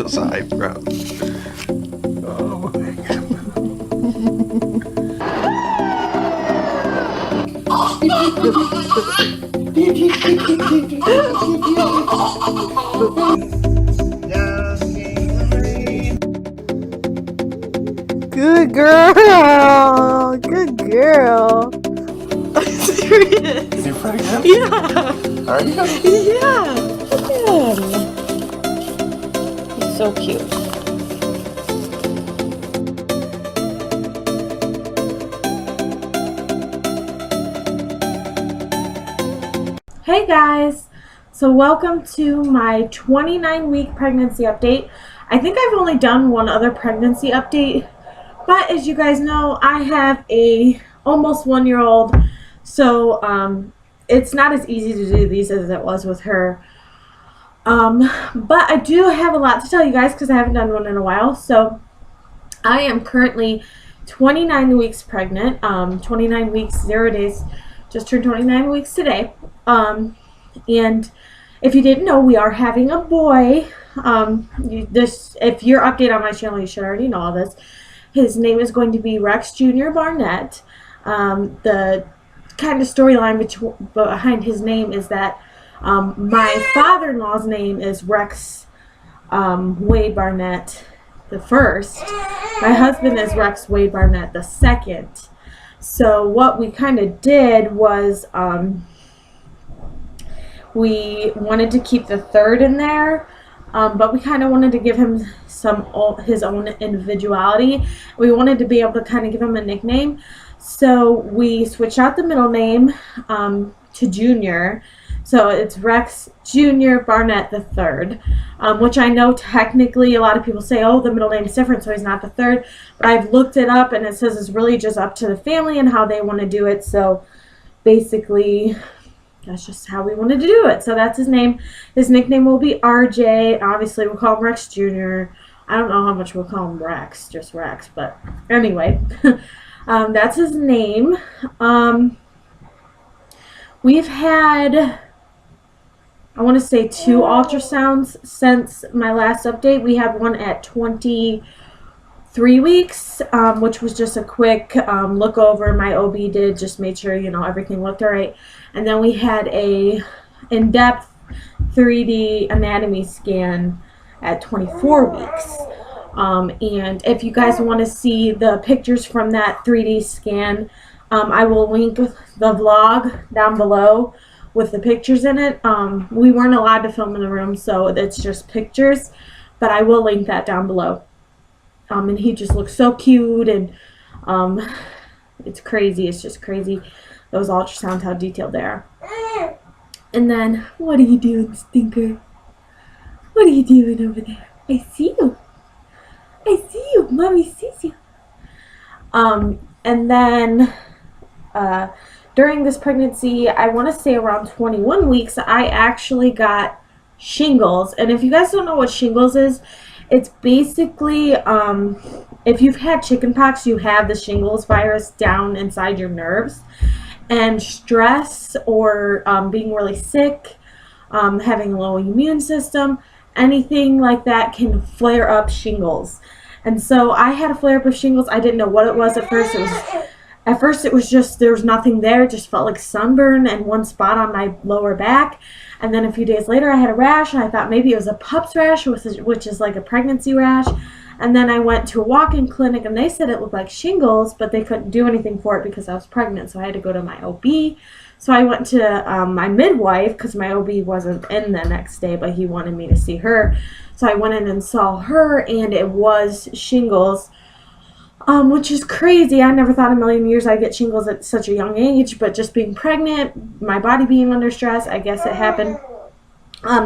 those eyebrows. Oh my God. Good girl. Good girl. You're pregnant? Yeah. Are you? Yeah. Look at him. He's so cute. Hey guys. So welcome to my 29-week pregnancy update. I think I've only done one other pregnancy update, but as you guys know, I have a almost 1-year-old, so it's not as easy to do these as it was with her. But I do have a lot to tell you guys because I haven't done one in a while. So I am currently 29 weeks pregnant, 29 weeks, 0 days, just turned 29 weeks today. And if you didn't know, we are having a boy. If you're updated on my channel, you should already know all this. His name is going to be Rex Jr. Barnett. The kind of storyline behind his name is that my father-in-law's name is Rex Wade Barnett the first. My husband is Rex Wade Barnett the second. So what we kind of did was we wanted to keep the third in there, but we kind of wanted to give him his own individuality. We wanted to be able to kind of give him a nickname. So we switched out the middle name to Junior. So it's Rex Jr. Barnett the third, which I know technically a lot of people say, oh, the middle name is different, so he's not the third. But I've looked it up, and it says it's really just up to the family and how they want to do it. So basically, that's just how we wanted to do it. So that's his name. His nickname will be RJ. Obviously, we'll call him Rex Jr. I don't know how much we'll call him Rex, just Rex. But anyway, that's his name. We've had, I want to say, 2 ultrasounds since my last update. We had one at 23 weeks, which was just a quick look over. My OB did, just made sure, everything looked all right. And then we had a in-depth 3D anatomy scan at 24 weeks. And if you guys want to see the pictures from that 3D scan, I will link the vlog down below with the pictures in it. We weren't allowed to film in the room, so it's just pictures, but I will link that down below. And he just looks so cute, and it's crazy. It's just crazy, those ultrasounds, how detailed they are. And then, what are you doing, Stinker? What are you doing over there? I see you. I see you. Mommy sees you. And then during this pregnancy, I want to say around 21 weeks, I actually got shingles. And if you guys don't know what shingles is, it's basically, if you've had chickenpox, you have the shingles virus down inside your nerves. And stress or being really sick, having a low immune system, anything like that can flare up shingles. And so I had a flare up of shingles. I didn't know what it was at first. It was just, there was nothing there. It just felt like sunburn and one spot on my lower back. And then a few days later I had a rash, and I thought maybe it was a pup's rash, which is like a pregnancy rash. And then I went to a walk-in clinic, and they said it looked like shingles, but they couldn't do anything for it because I was pregnant. So I had to go to my OB. So I went to my midwife because my OB wasn't in the next day, but he wanted me to see her. So I went in and saw her, and it was shingles, which is crazy. I never thought in a million years I'd get shingles at such a young age, but just being pregnant, my body being under stress, I guess it happened.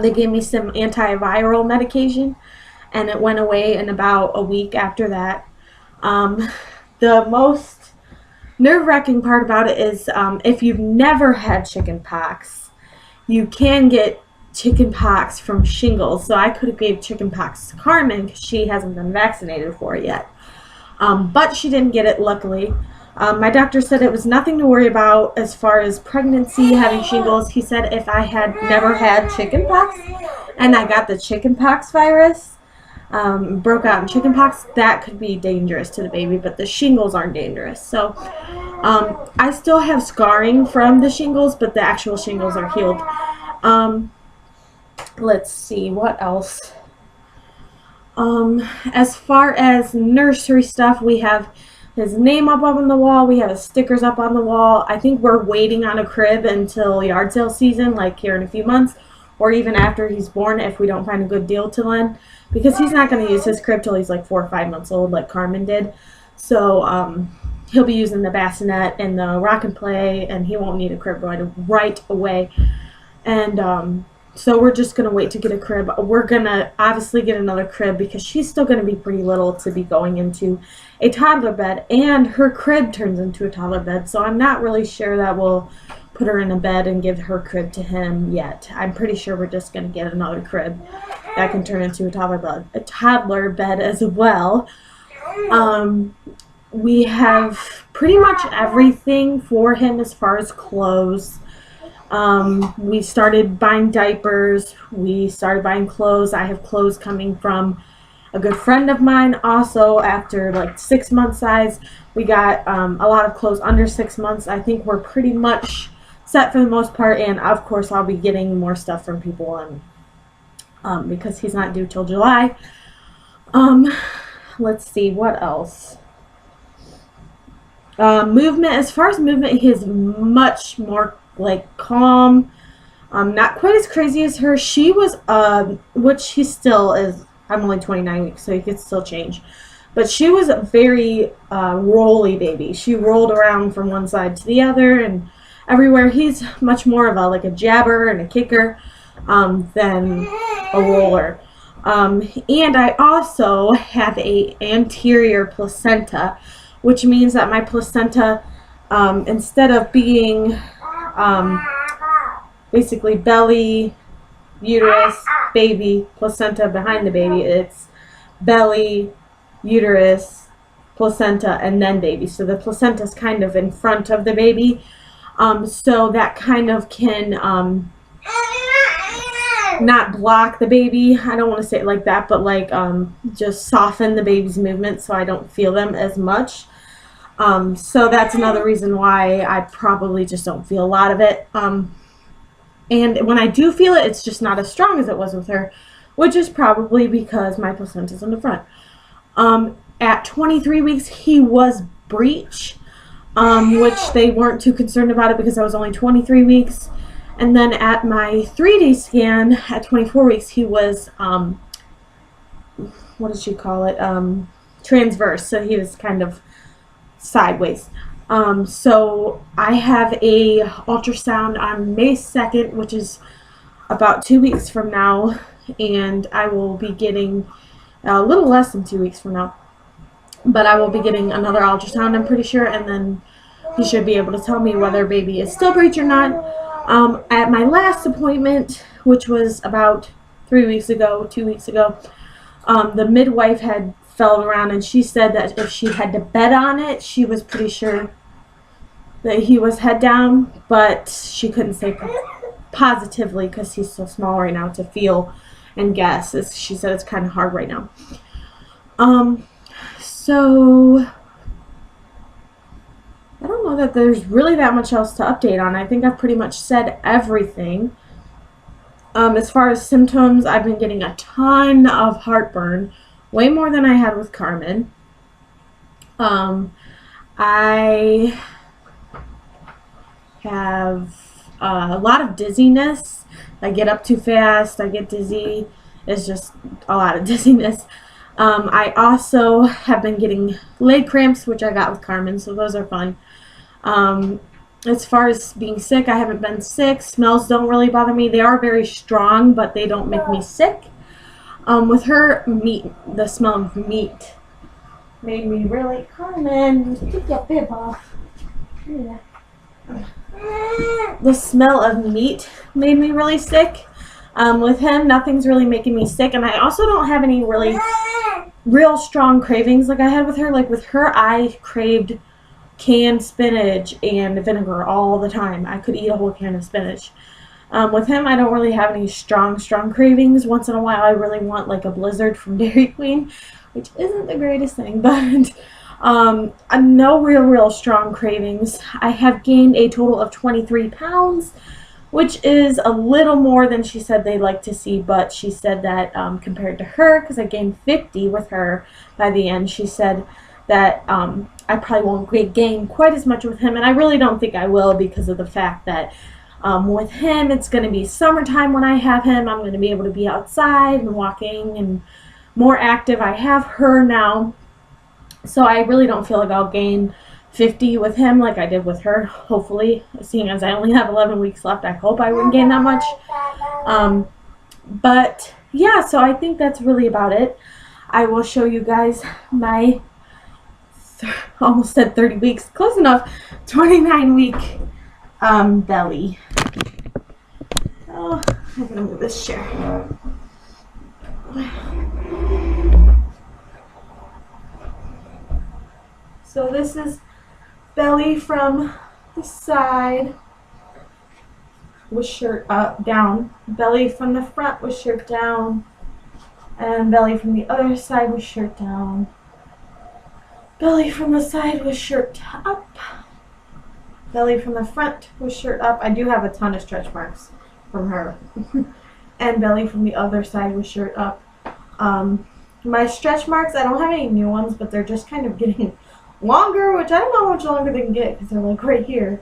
They gave me some antiviral medication, and it went away in about a week after that. The most nerve-wracking part about it is if you've never had chickenpox, you can get chickenpox from shingles. So I could have gave chickenpox to Carmen because she hasn't been vaccinated for it yet. But she didn't get it, luckily. My doctor said it was nothing to worry about as far as pregnancy, having shingles. He said if I had never had chickenpox and I got the chickenpox virus, broke out in chickenpox, that could be dangerous to the baby, but the shingles aren't dangerous. So I still have scarring from the shingles, but the actual shingles are healed. Let's see, what else? As far as nursery stuff, we have his name up on the wall. We have his stickers up on the wall. I think we're waiting on a crib until yard sale season, like here in a few months, or even after he's born if we don't find a good deal to lend, because he's not going to use his crib till he's like 4 or 5 months old like Carmen did. So he'll be using the bassinet and the rock and play, and he won't need a crib right away. And so we're just going to wait to get a crib. We're going to obviously get another crib because she's still going to be pretty little to be going into a toddler bed, and her crib turns into a toddler bed. So I'm not really sure that we'll put her in a bed and give her crib to him yet. I'm pretty sure we're just going to get another crib that can turn into a toddler bed as well. We have pretty much everything for him as far as clothes. We started buying diapers. We started buying clothes. I have clothes coming from a good friend of mine. Also, after like 6 month size, we got a lot of clothes under 6 months. I think we're pretty much set for the most part. And of course, I'll be getting more stuff from people because he's not due till July. Let's see, what else? Movement. As far as movement, he is much more like calm, not quite as crazy as her. She was, which he still is. I'm only 29 weeks, so he could still change. But she was a very rolly baby. She rolled around from one side to the other and everywhere. He's much more of a jabber and a kicker than a roller. And I also have a anterior placenta, which means that my placenta, instead of being basically belly, uterus, baby, placenta behind the baby, it's belly, uterus, placenta, and then baby. So the placenta is kind of in front of the baby. So that kind of can not block the baby. I don't want to say it like that, but like just soften the baby's movement so I don't feel them as much. So that's another reason why I probably just don't feel a lot of it. And when I do feel it, it's just not as strong as it was with her, which is probably because my placenta's in the front. At 23 weeks, he was breech, which they weren't too concerned about it because I was only 23 weeks. And then at my 3D scan at 24 weeks, he was, what did she call it? Transverse. So he was kind of sideways. So I have a ultrasound on May 2nd, which is about 2 weeks from now, and I will be getting a little less than 2 weeks from now, but I will be getting another ultrasound, I'm pretty sure, and then he should be able to tell me whether baby is still breech or not. At my last appointment, which was about 2 weeks ago, the midwife had felt around and she said that if she had to bet on it, she was pretty sure that he was head down, but she couldn't say positively because he's so small right now to feel and guess. She said it's kind of hard right now. So I don't know that there's really that much else to update on. I think I've pretty much said everything. As far as symptoms, I've been getting a ton of heartburn, way more than I had with Carmen. I have a lot of dizziness. I get up too fast. I get dizzy. It's just a lot of dizziness. I also have been getting leg cramps, which I got with Carmen, so those are fun. As far as being sick, I haven't been sick. Smells don't really bother me. They are very strong, but they don't make me sick. With her, the smell of meat made me really... Carmen, take your bib off. Yeah. The smell of meat made me really sick. With him, nothing's really making me sick, and I also don't have any really real strong cravings like I had with her. Like with her, I craved canned spinach and vinegar all the time. I could eat a whole can of spinach. With him, I don't really have any strong cravings. Once in a while, I really want like a Blizzard from Dairy Queen, which isn't the greatest thing, but no real strong cravings. I have gained a total of 23 pounds, which is a little more than she said they'd like to see, but she said that compared to her, because I gained 50 with her by the end, she said that I probably won't gain quite as much with him, and I really don't think I will because of the fact that with him, it's going to be summertime when I have him. I'm going to be able to be outside and walking and more active. I have her now, so I really don't feel like I'll gain 50 with him like I did with her. Hopefully, seeing as I only have 11 weeks left, I hope I wouldn't gain that much. But yeah, so I think that's really about it. I will show you guys my almost said 30 weeks, close enough, 29-week belly. Oh, I'm gonna move this chair. So this is belly from the side with shirt up, down. Belly from the front with shirt down. And belly from the other side with shirt down. Belly from the side with shirt up. Belly from the front with shirt up. I do have a ton of stretch marks from her. And belly from the other side with shirt up. My stretch marks, I don't have any new ones, but they're just kind of getting longer, which I don't know how much longer they can get because they're like right here.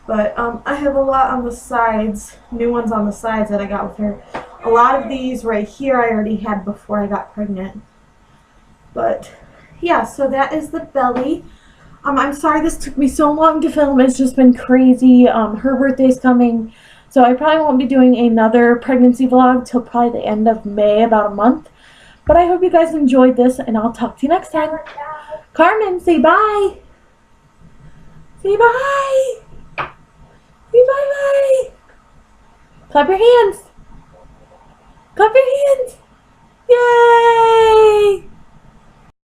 But I have a lot on the sides, new ones on the sides that I got with her. A lot of these right here I already had before I got pregnant. But yeah, so that is the belly. I'm sorry this took me so long to film. It's just been crazy. Her birthday's coming, so I probably won't be doing another pregnancy vlog till probably the end of May, about a month. But I hope you guys enjoyed this, and I'll talk to you next time. Carmen, say bye. Say bye. Say bye-bye. Clap your hands. Clap your hands. Yay!